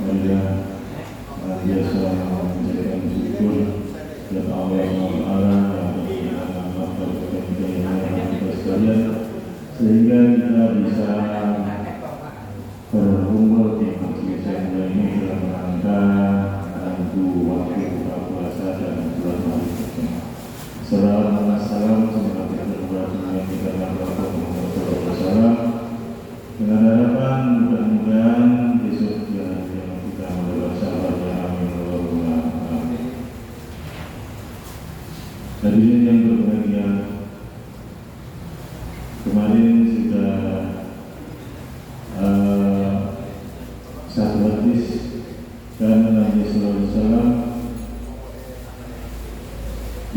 Alhamdulillah biasa menjadikan syukur kepada Allah Taala yang memberikan kita sekalian sehingga kita bisa berkumpul di masjid yang ini dalam rangka menunggu waktu buka puasa dan bulan Ramadan. Assalamualaikum warahmatullahi wabarakatuh. Dengan harapan mudah-mudahan besok yang kita mendapat sahabatnya, amin Allahumma amin. Hadirin yang berbahagia, kemarin sudah satu hadis dan Nabi Sallallahu Alaihi Wasallam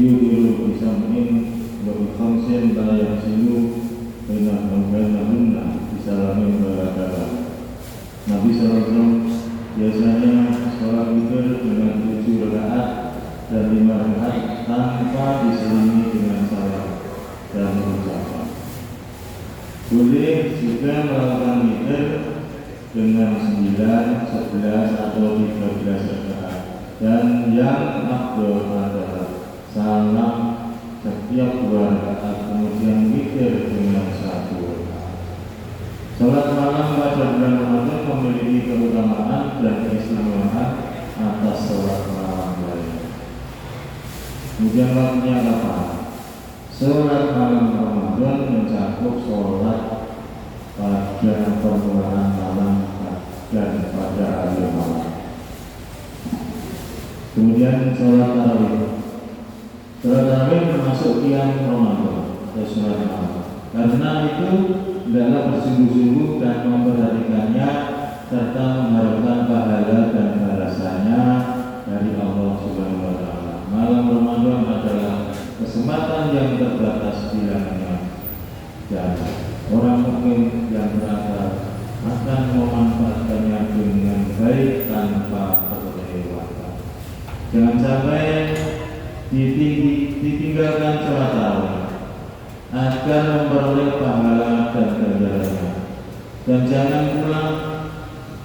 yudhiru bisamin wa bikhamsin la yahsilu bainahunna bisalamin barakah. Nabi Sallallahu Alaihi Wasallam biasanya sholat witir dengan 7 rakaat dan 5 rakaat tanpa diselingi dengan salam dan ucapan. Boleh juga melakukan witir dengan 9, 11 atau 13 rakaat, dan yang afdal adalah salam setiap 2 rakaat kemudian witir dengan 1 rakaat. Salat malam pada bulan Ramadan memiliki keutamaan dan keistimewaan atas salat malam lainnya. Kemudian waktunya apa? Salat malam Ramadan mencakup salat pada permulaan malam dan pada akhir malam. Kemudian salat tarawih. Salat tarawih termasuk qiyam Ramadan atau salat malam. Karena itu adalah bersungguh-sungguh dan memperhatikannya serta mengharapkan pahala dan balasannya dari Allah Subhanahu wa taala. Malam Ramadan adalah kesempatan yang terbatas bilangnya, dan orang mukmin yang berakal akan memanfaatkannya dengan baik tanpa kelewatan. Jangan sampai ditinggalkan sholat tarawih agar memperoleh pahala dan ganjarannya, dan jangan pulang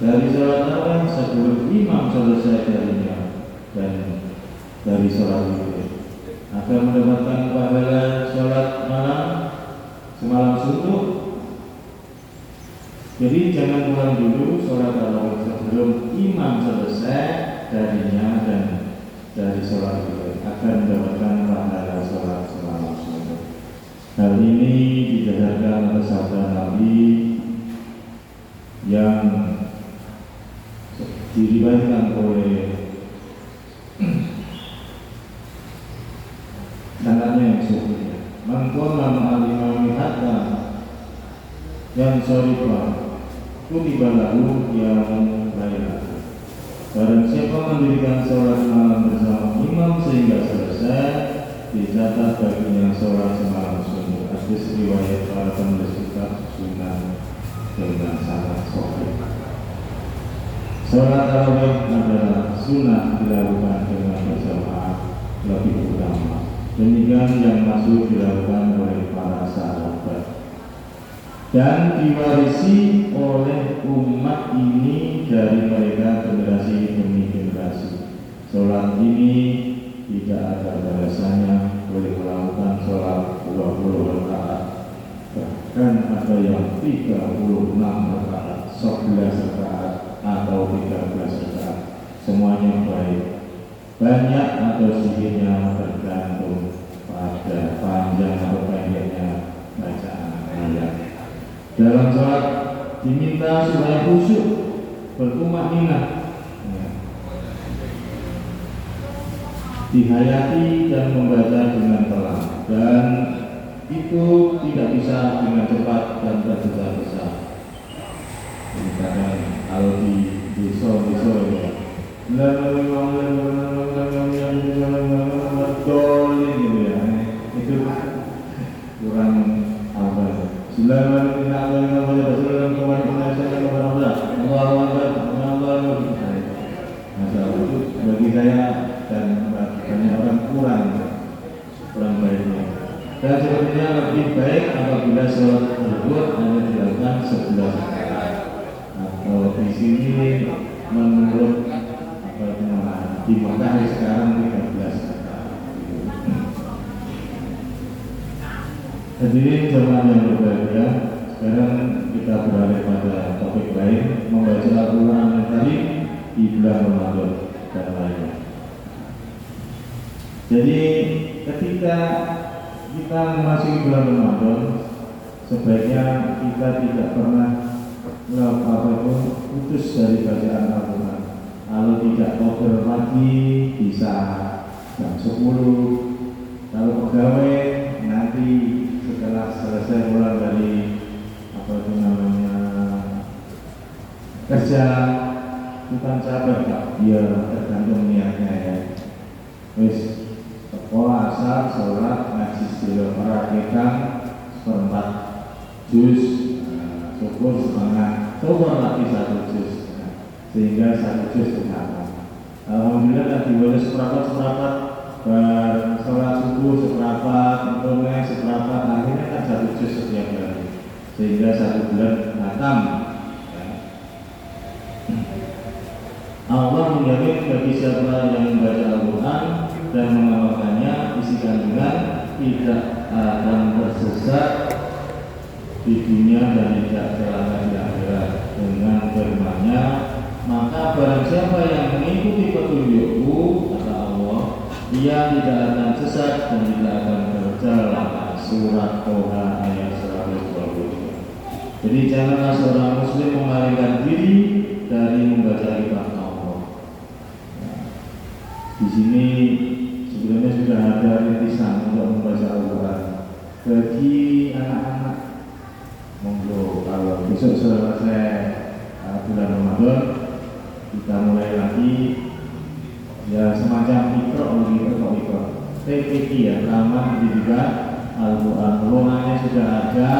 dari sholat tarawih sebelum imam selesai darinya dan dari sholat witir agar mendapatkan pahala sholat malam semalam suntuk. Jadi jangan pulang dulu sholat tarawih sebelum imam selesai darinya dan dari sholat witir agar mendapatkan pahala sholat semalam suntuk. Hal ini didasarkan atas sabda Nabi yang diriwayatkan oleh sanadnya yang sahih. Man qama ma'al imami hatta yang syarifah kutiba lahu qiyamun lailah. Barang siapa mendirikan sholat malam bersama imam sehingga selesai, dicatat baginya sholat semalam suntuk. Hadis riwayat para penulis kitab Sunan dengan sanad sahih. Sholat tarawih adalah sunnah dilakukan dengan berjamaah lebih utama. Demikian yang masuk dilakukan oleh para sahabat dan diwarisi oleh umat ini dari mereka generasi demi generasi. Sholat ini tidak ada balasannya, boleh melakukan sholat 20 rakaat, bahkan ada yang 36 rakaat, 11 rakaat atau 13 rakaat. Semuanya baik. Banyak atau sedikitnya tergantung pada panjang atau pendeknya bacaan ayat. Dalam sholat diminta supaya khusyuk, bertumaninah, dihayati dan membaca dengan pelan, dan itu tidak bisa dengan cepat dan tergesa-gesa. Kadang kalau di desa-desa gitu ya, itu kurang apa? Bagi saya dan banyak orang kurang baiknya. Dan sepertinya lebih baik apabila sholat tersebut hanya dilakukan 11 rakaat. Atau di sini menurut di Mekah sekarang 13 kata. Hadirin jemaah yang berbahagia, sekarang kita beralih pada topik lain, membaca Al-Quran yang tadi di bulan Ramadan dan lainnya. Jadi ketika kita memasuki bulan Ramadan, sebaiknya kita tidak pernah putus dari bacaan Al-Quran. Kalau tidak kober pagi bisa jam 10. Kalau pegawai nanti setelah selesai pulang dari kerja, bukan sabar Pak, biar tergantung niatnya ya. Wis sekolah asal sholat ngaji sedulur merakikan seperempat juz, syukur setengah, syukur lagi 1 juz, sehingga 1 juz terhafal. Alhamdulillah tadi boleh seperempat sholat subuh seperempat, untungnya seperempat, akhirnya kan 1 juz setiap hari, sehingga 1 bulan hatam. Allah menjamin bagi siapa yang membaca Al-Quran dan mengamalkannya, isi kandungan tidak akan tersesat di dunia dan tidak celaka di akhirat. Dengan firman-Nya, maka barang siapa yang mengikuti petunjukku, kata Allah, ia tidak akan sesat dan tidak akan tercelaka. Surat Toha ayat 120. Jadi janganlah seorang muslim memalingkan diri dari membaca kitab Allah. Di sini sebenarnya sudah ada rintisan untuk membaca Al-Quran bagi anak-anak. Monggo kalau besok selesai bulan Ramadan kita mulai lagi ya semacam ikro TPQ ya, Taman Pendidikan Al-Quran. Lowongannya sudah ada,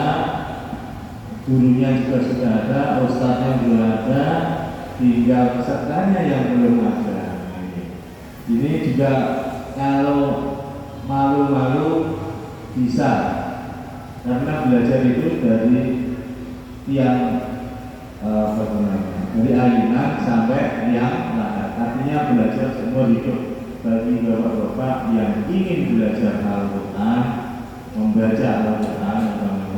gurunya juga sudah ada, ustadznya juga ada, tinggal pesertanya yang belum ada. Ini juga kalau malu-malu bisa, karena belajar itu dari tiang dari ayunan sampai tiang lahat. Artinya belajar semua hidup. Bagi bapak-bapak yang ingin belajar Al-Quran, membaca Al-Quran,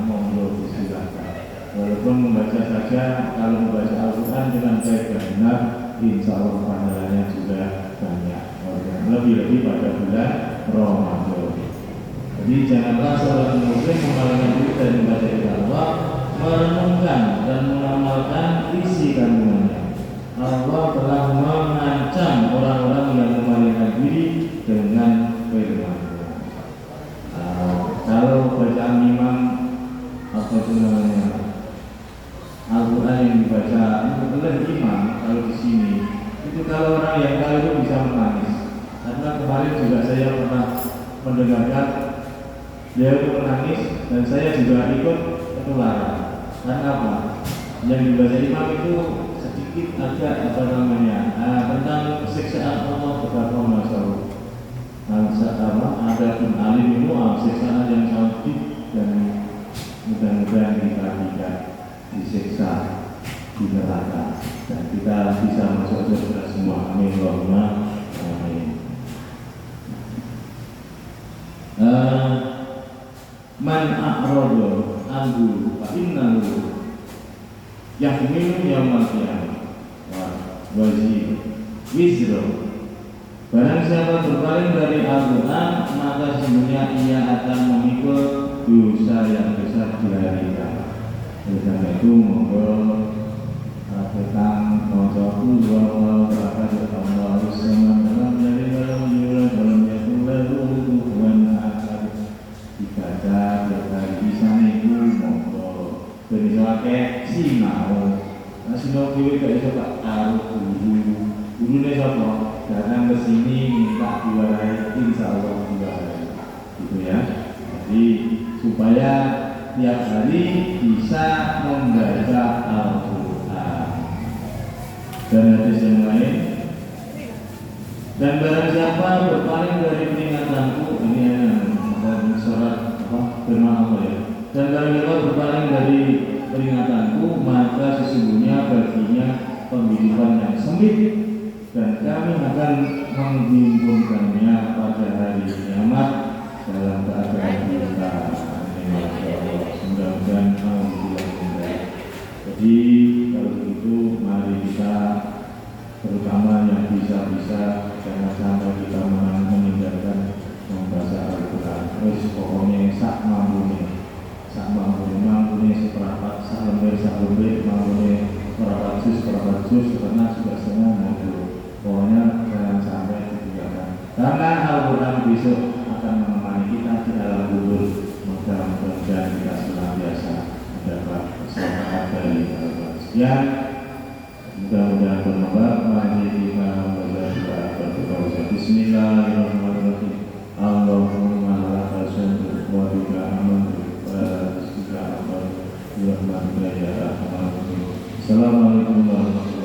monggo silakan. Walaupun membaca saja, kalau membaca Al-Quran dengan baik dan benar, insya Allah pahalanya juga banyak. Lebih-lebih pada bulan Ramadan. Jadi janganlah seorang muslim memalingkan diri dari membaca kitab Allah, merenungkan dan mengamalkan isi kandungannya. Allah telah mengancam orang-orang yang memalingkan diri dengan firman-Nya. Kalau bacaan imam Al-Quran yang dibaca oleh imam, kalau di sini itu kalau orang yang tahu itu bisa menangis. Karena kemarin juga saya pernah mendengarkan dia itu menangis dan saya juga ikut ketularan. Karena apa? Yang dibaca imam itu sedikit agak tentang siksaan Allah kepada manusia. Ada pun alim itu siksaan yang sangat dan mudah-mudahan kita tidak disiksa di neraka dan kita bisa masuk surga semua. Amin Allahumma amin. Man a'rada anhu fa innahu yahmilu yaumal qiyamah wa wizra. Barang siapa berpaling dari Al-Quran, maka sesungguhnya ia akan memikul dosa yang besar di hari kiamat. Oleh karena itu monggo tentang macaku wa barakatuh Allah sama dalam dari dalam yuran dalam yaitu kufuwan ahad. Dibaca berkali bisa niku monggo ben iso akeh sinau. Sinau dhewe gak iso tak karo gurune sapa? Datang ke sini minta diwarai, insya Allah diwarai, gitu ya. Jadi supaya tiap hari bisa membaca Al-Quran. Dan hadis yang lain. Dan barang siapa berpaling dari peringatanku, ini dan surat firman Allah ya. Dan barang siapa berpaling dari peringatanku, maka sesungguhnya baginya pembimbingan yang sempit, dan kami akan menghimpunkannya pada hari kiamat dalam keadaan kita. Mudah-mudahan alhamdulillah. Jadi kalau begitu mari kita, terutama yang bisa-bisa, jangan sampai kita meninggalkan membaca Al-Quran. Terus pokoknya sak mampunya seperempat, sak lembar, mampunya seperempat juz, karena juga setengah mampu. Pokoknya jangan sampai ditinggalkan. Karena Al-Quran besok akan menemani kita di dalam kubur. Mudah-mudahan kita senantiasa mendapat keselamatan dari Al-Quran. Sekian, mudah-mudahan bermanfaat. Mari kita membaca Bismillahirrahmanirrahim. Allahumma laka syukur wa bika amantu wa rizqika amantu wa rahmatuka ya arhamar rahimin. Assalamualaikum warahmatullahi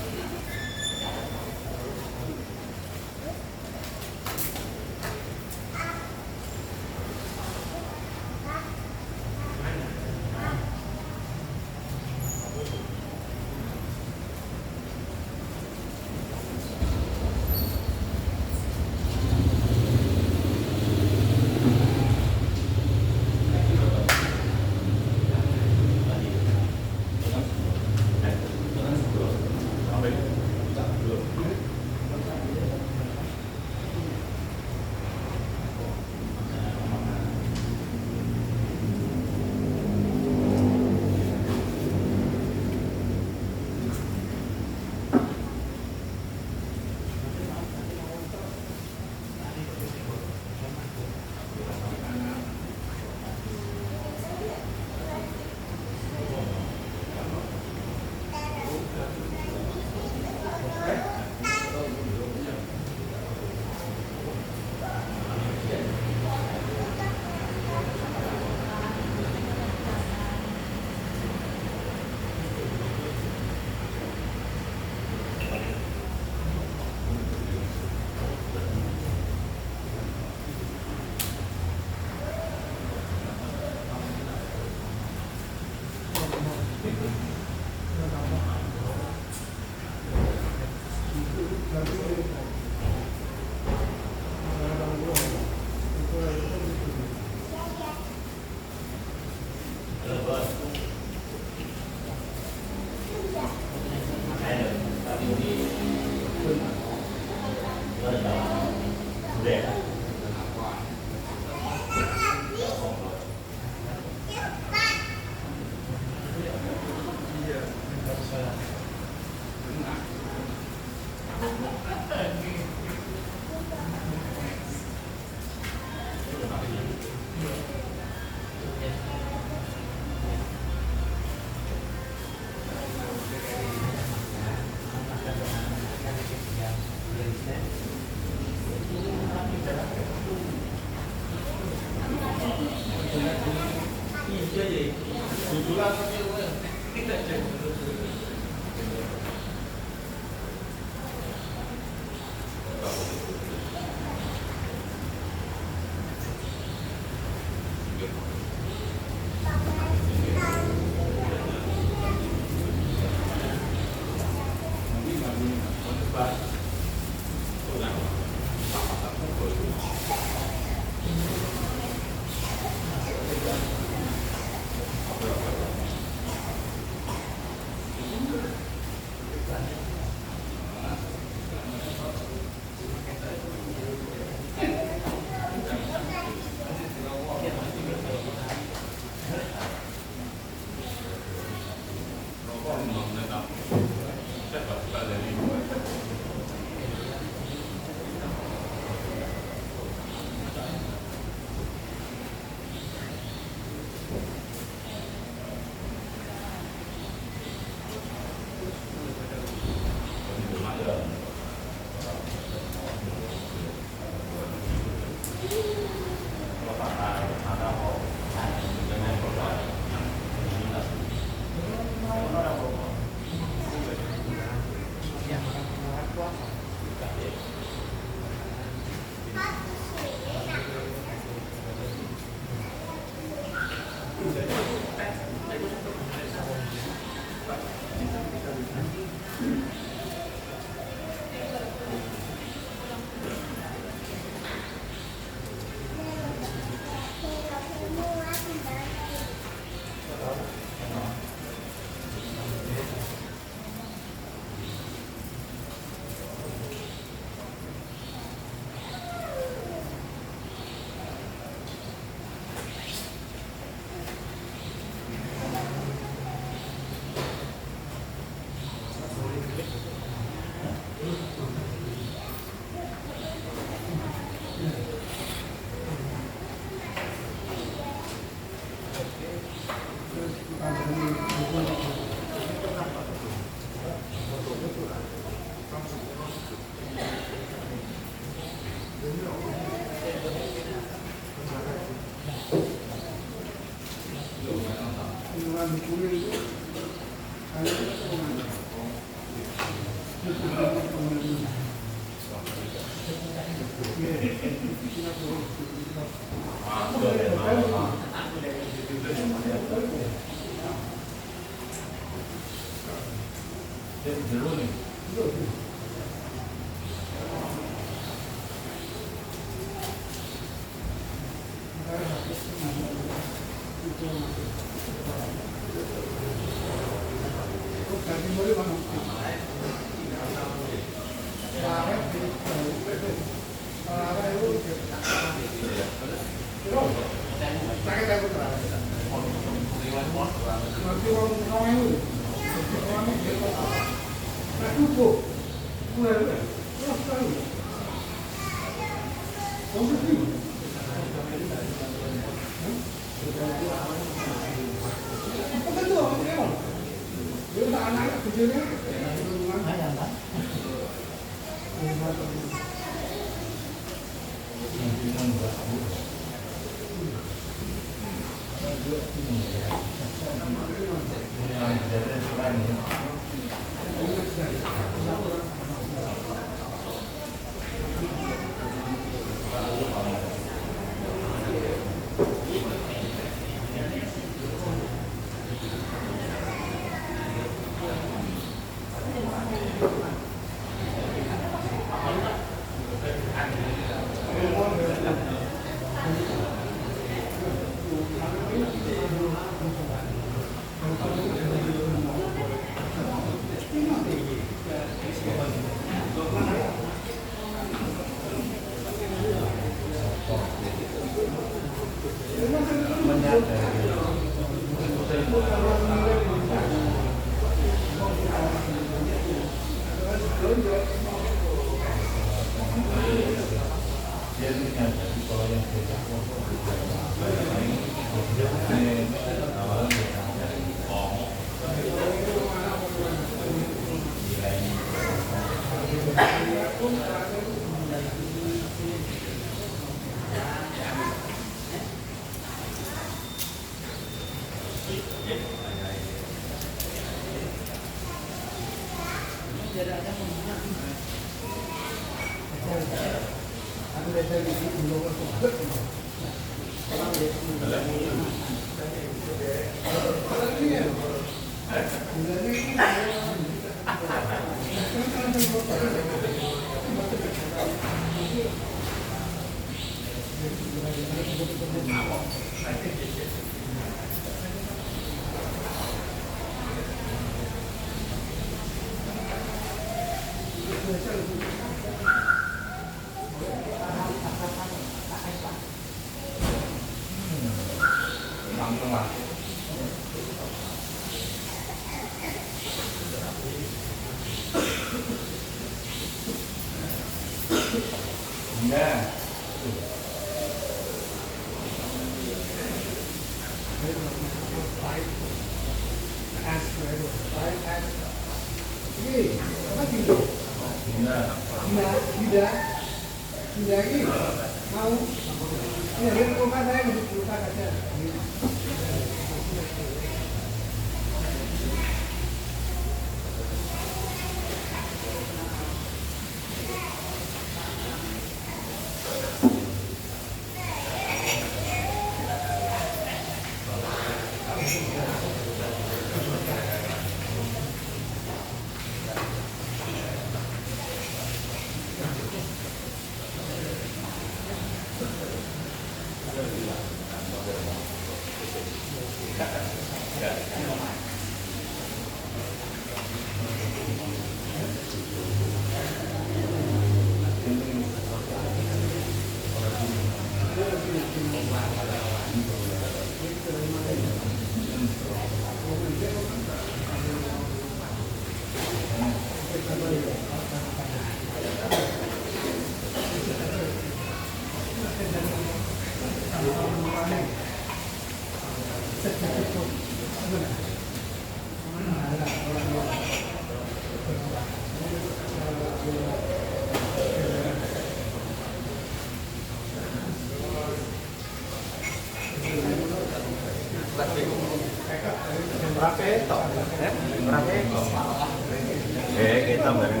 Kita bareng.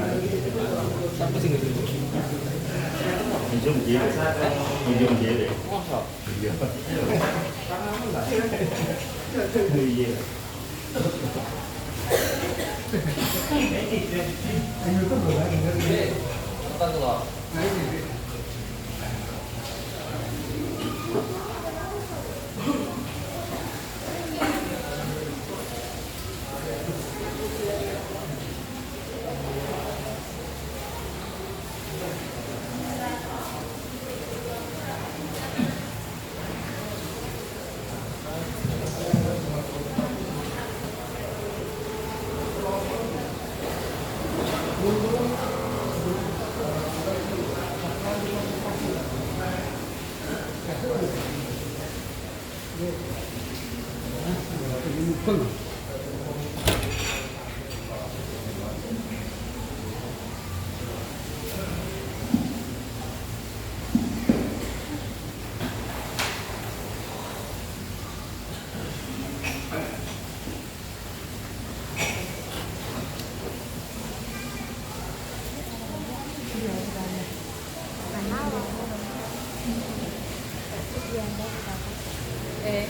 Siapa sih gitu? Minjem gile. Minjem gile. Masa? Iya. Iya. Eh.